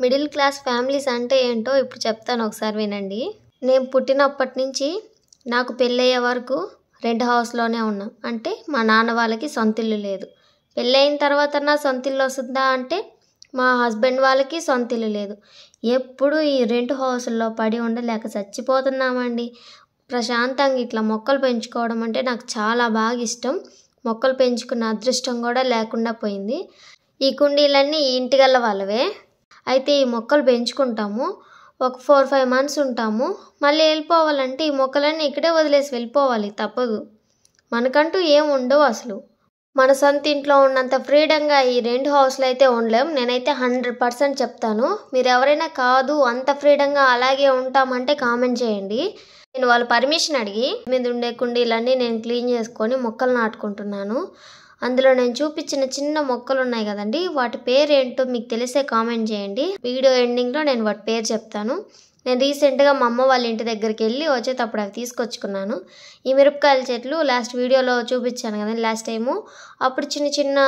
Middle class families అంటే ఏంటో ఇప్పుడు చెప్తాను, ఒకసారి వినండి. నేను పుట్టినప్పటి నుంచి నాకు పెళ్ళయ్యే వరకు రెంట్ హౌస్లోనే ఉన్నాం. అంటే మా నాన్న వాళ్ళకి సొంత ఇల్లు లేదు. పెళ్ళయిన తర్వాత నా సొంత ఇల్లు వస్తుందా అంటే మా హస్బెండ్ వాళ్ళకి సొంత ఇల్లు లేదు. ఎప్పుడు ఈ రెంట్ హౌస్లో పడి ఉండలేక చచ్చిపోతున్నామండి. ప్రశాంతంగా ఇట్లా మొక్కలు పెంచుకోవడం అంటే నాకు చాలా బాగా ఇష్టం. మొక్కలు పెంచుకున్న అదృష్టం కూడా లేకుండా పోయింది. ఈ కుండీలన్నీ ఈ ఇంటిగల్ల వాళ్ళవే. అయితే ఈ మొక్కలు పెంచుకుంటాము, ఒక 4-5 మంత్స్ ఉంటాము, మళ్ళీ వెళ్ళిపోవాలంటే ఈ మొక్కలన్నీ ఇక్కడే వదిలేసి వెళ్ళిపోవాలి, తప్పదు. మనకంటూ ఏం ఉండవు అసలు. మన సొంత ఇంట్లో ఉన్నంత ఫ్రీడంగా ఈ రెంట్ హౌస్లో అయితే ఉండలేం. నేనైతే 100% చెప్తాను. మీరు ఎవరైనా కాదు అంత ఫ్రీడంగా అలాగే ఉంటామంటే కామెంట్ చేయండి. నేను వాళ్ళ పర్మిషన్ అడిగి మీద ఉండే కుండీలన్నీ నేను క్లీన్ చేసుకొని మొక్కలు నాటుకుంటున్నాను. అందులో నేను చూపించిన చిన్న మొక్కలు ఉన్నాయి కదండి, వాటి పేరు ఏంటో మీకు తెలిసే కామెంట్ చేయండి. వీడియో ఎండింగ్లో నేను వాటి పేరు చెప్తాను. నేను రీసెంట్గా మా అమ్మ వాళ్ళ ఇంటి దగ్గరికి వెళ్ళి వచ్చేటప్పుడు అవి తీసుకొచ్చుకున్నాను. ఈ మిరపకాయల చెట్లు లాస్ట్ వీడియోలో చూపించాను కదండి లాస్ట్ టైము. అప్పుడు చిన్న చిన్న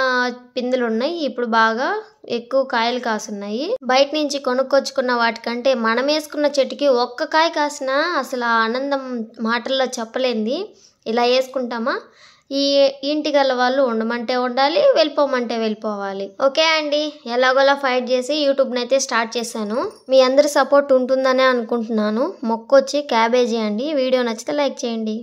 పిందులు ఉన్నాయి, ఇప్పుడు బాగా ఎక్కువ కాయలు కాసున్నాయి. బయట నుంచి కొనుక్కొచ్చుకున్న వాటికంటే మనం వేసుకున్న చెట్టుకి ఒక్క కాయ కాసినా అసలు ఆ ఆనందం మాటల్లో చెప్పలేంది. ఇలా వేసుకుంటామా, ఈ ఇంటిగల వాళ్ళు ఉండమంటే ఉండాలి, వెళ్ళిపోమంటే వెళ్ళిపోవాలి. ఓకే అండి, ఎలాగోలా ఫైట్ చేసి యూట్యూబ్ని అయితే స్టార్ట్ చేశాను. మీ అందరి సపోర్ట్ ఉంటుందనే అనుకుంటున్నాను. మొక్క వచ్చి క్యాబేజీ అండి. వీడియో నచ్చితే లైక్ చేయండి.